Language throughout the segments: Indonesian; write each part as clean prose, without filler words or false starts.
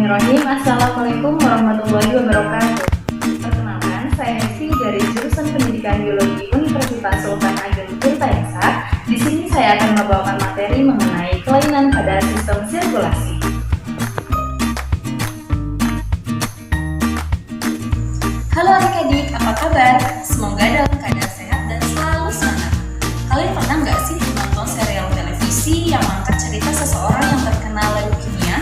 Bismillahirrahmanirrahim. Assalamualaikum warahmatullahi wabarakatuh. Perkenalkan, saya Nesri dari jurusan Pendidikan Biologi Universitas Sultan Ageng Tirtaengsa. Di sini saya akan membawakan materi mengenai kelainan pada sistem sirkulasi. Halo adik-adik, apa kabar? Semoga dalam keadaan sehat dan selalu semangat. Kalian pernah nggak sih menonton serial televisi yang mengangkat cerita seseorang yang terkena leukemia?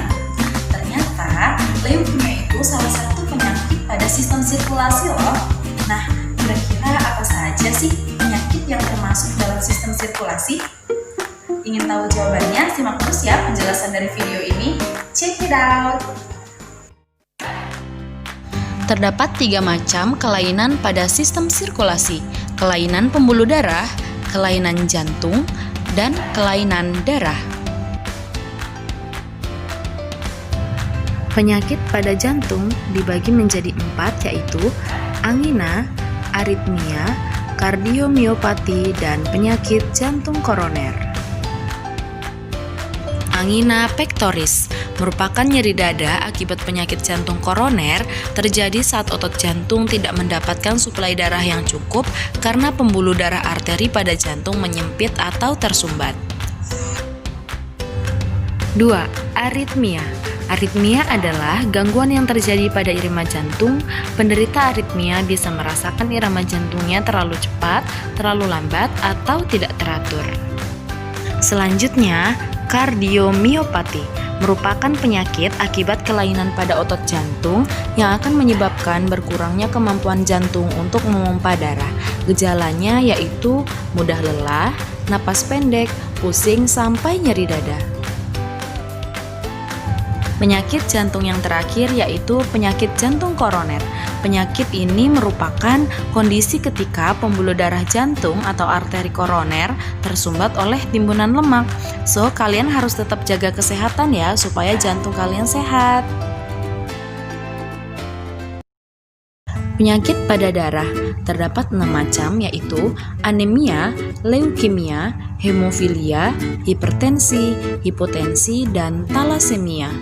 Ternyata leukemia itu salah satu penyakit pada sistem sirkulasi loh. Nah, kira-kira apa saja sih penyakit yang termasuk dalam sistem sirkulasi? Ingin tahu jawabannya? Simak terus ya penjelasan dari video ini. Check it out! Terdapat 3 macam kelainan pada sistem sirkulasi: kelainan pembuluh darah, kelainan jantung, dan kelainan darah. Penyakit pada jantung dibagi menjadi 4, yaitu angina, aritmia, kardiomiopati, dan penyakit jantung koroner. Angina pectoris merupakan nyeri dada akibat penyakit jantung koroner terjadi saat otot jantung tidak mendapatkan suplai darah yang cukup karena pembuluh darah arteri pada jantung menyempit atau tersumbat. 2. Aritmia. Aritmia adalah gangguan yang terjadi pada irama jantung. Penderita aritmia bisa merasakan irama jantungnya terlalu cepat, terlalu lambat, atau tidak teratur. Selanjutnya, kardiomiopati merupakan penyakit akibat kelainan pada otot jantung yang akan menyebabkan berkurangnya kemampuan jantung untuk memompa darah. Gejalanya yaitu mudah lelah, napas pendek, pusing, sampai nyeri dada. Penyakit jantung yang terakhir yaitu penyakit jantung koroner. Penyakit ini merupakan kondisi ketika pembuluh darah jantung atau arteri koroner tersumbat oleh timbunan lemak. So, kalian harus tetap jaga kesehatan ya, supaya jantung kalian sehat. Penyakit pada darah terdapat 6 macam, yaitu anemia, leukemia, hemofilia, hipertensi, hipotensi, dan talasemia.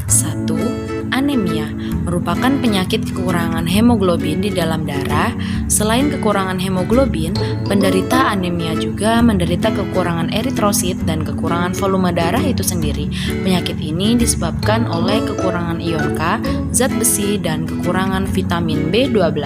1. Anemia merupakan penyakit kekurangan hemoglobin di dalam darah. Selain kekurangan hemoglobin, penderita anemia juga menderita kekurangan eritrosit dan kekurangan volume darah itu sendiri. Penyakit ini disebabkan oleh kekurangan ion K, zat besi, dan kekurangan vitamin B12.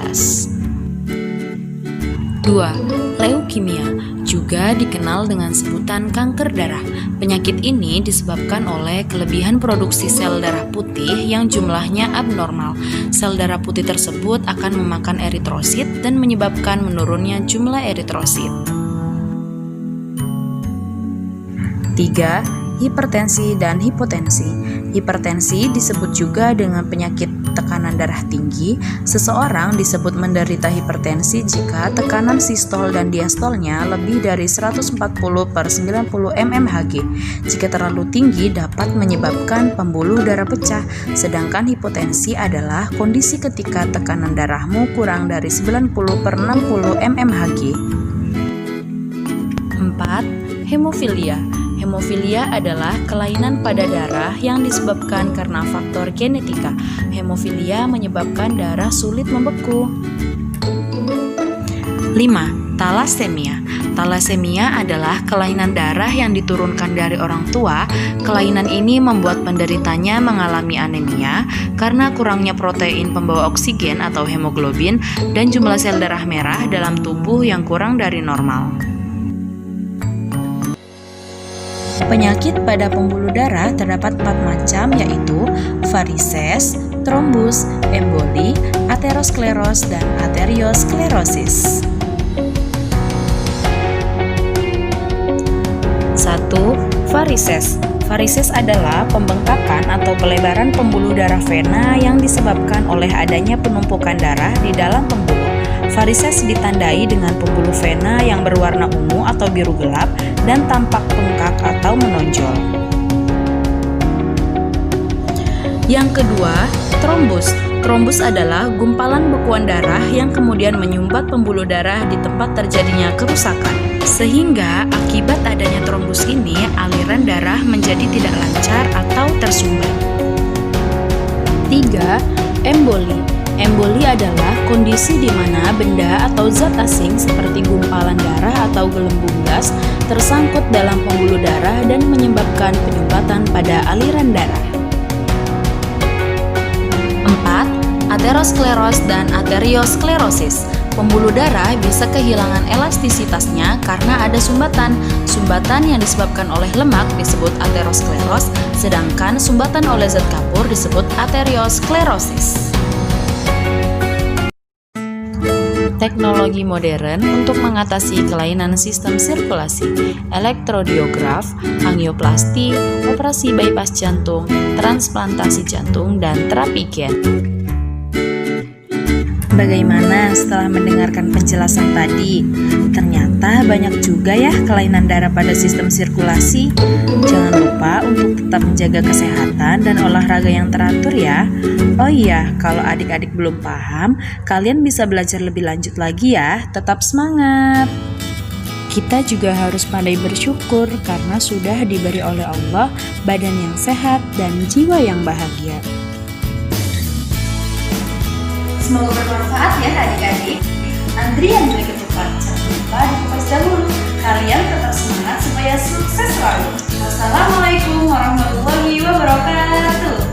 2. Leukemia, juga dikenal dengan sebutan kanker darah. Penyakit ini disebabkan oleh kelebihan produksi sel darah putih yang jumlahnya abnormal. Sel darah putih tersebut akan memakan eritrosit dan menyebabkan menurunnya jumlah eritrosit. 3. Hipertensi dan hipotensi. Hipertensi disebut juga dengan penyakit tekanan darah tinggi. Seseorang disebut menderita hipertensi jika tekanan sistol dan diastolnya lebih dari 140/90 mmHg. Jika terlalu tinggi dapat menyebabkan pembuluh darah pecah. Sedangkan hipotensi adalah kondisi ketika tekanan darahmu kurang dari 90/60 mmHg. 4. Hemofilia. Hemofilia adalah kelainan pada darah yang disebabkan karena faktor genetika. Hemofilia menyebabkan darah sulit membeku. 5. Talasemia. Talasemia adalah kelainan darah yang diturunkan dari orang tua. Kelainan ini membuat penderitanya mengalami anemia karena kurangnya protein pembawa oksigen atau hemoglobin dan jumlah sel darah merah dalam tubuh yang kurang dari normal. Penyakit pada pembuluh darah terdapat 4 macam, yaitu varises, trombus, emboli, ateroskleros, dan arteriosklerosis. 1. Varises. Varises adalah pembengkakan atau pelebaran pembuluh darah vena yang disebabkan oleh adanya penumpukan darah di dalam pembuluh. Varises ditandai dengan pembuluh vena yang berwarna ungu atau biru gelap dan tampak bengkak atau menonjol. Yang kedua, trombus. Trombus adalah gumpalan bekuan darah yang kemudian menyumbat pembuluh darah di tempat terjadinya kerusakan. Sehingga akibat adanya trombus ini, aliran darah menjadi tidak lancar atau tersumbat. 3. Emboli. Emboli adalah kondisi di mana benda atau zat asing seperti gumpalan darah atau gelembung gas tersangkut dalam pembuluh darah dan menyebabkan penyumbatan pada aliran darah. 4. Ateroskleros dan arteriosklerosis. Pembuluh darah bisa kehilangan elastisitasnya karena ada sumbatan. Sumbatan yang disebabkan oleh lemak disebut ateroskleros, sedangkan sumbatan oleh zat kapur disebut arteriosklerosis. Teknologi modern untuk mengatasi kelainan sistem sirkulasi, elektrodiograf, angioplasti, operasi bypass jantung, transplantasi jantung, dan terapi gen. Bagaimana setelah mendengarkan penjelasan tadi? Ternyata banyak juga ya kelainan darah pada sistem sirkulasi. Jangan lupa untuk tetap menjaga kesehatan dan olahraga yang teratur ya. Oh iya, kalau adik-adik belum paham, kalian bisa belajar lebih lanjut lagi ya. Tetap semangat! Kita juga harus pandai bersyukur karena sudah diberi oleh Allah badan yang sehat dan jiwa yang bahagia. Semoga bermanfaat ya adik-adik. Andri yang juga ketupat, jangan lupa dikupas dahulu. Kalian tetap semangat supaya sukses selalu. Wassalamualaikum warahmatullahi wabarakatuh.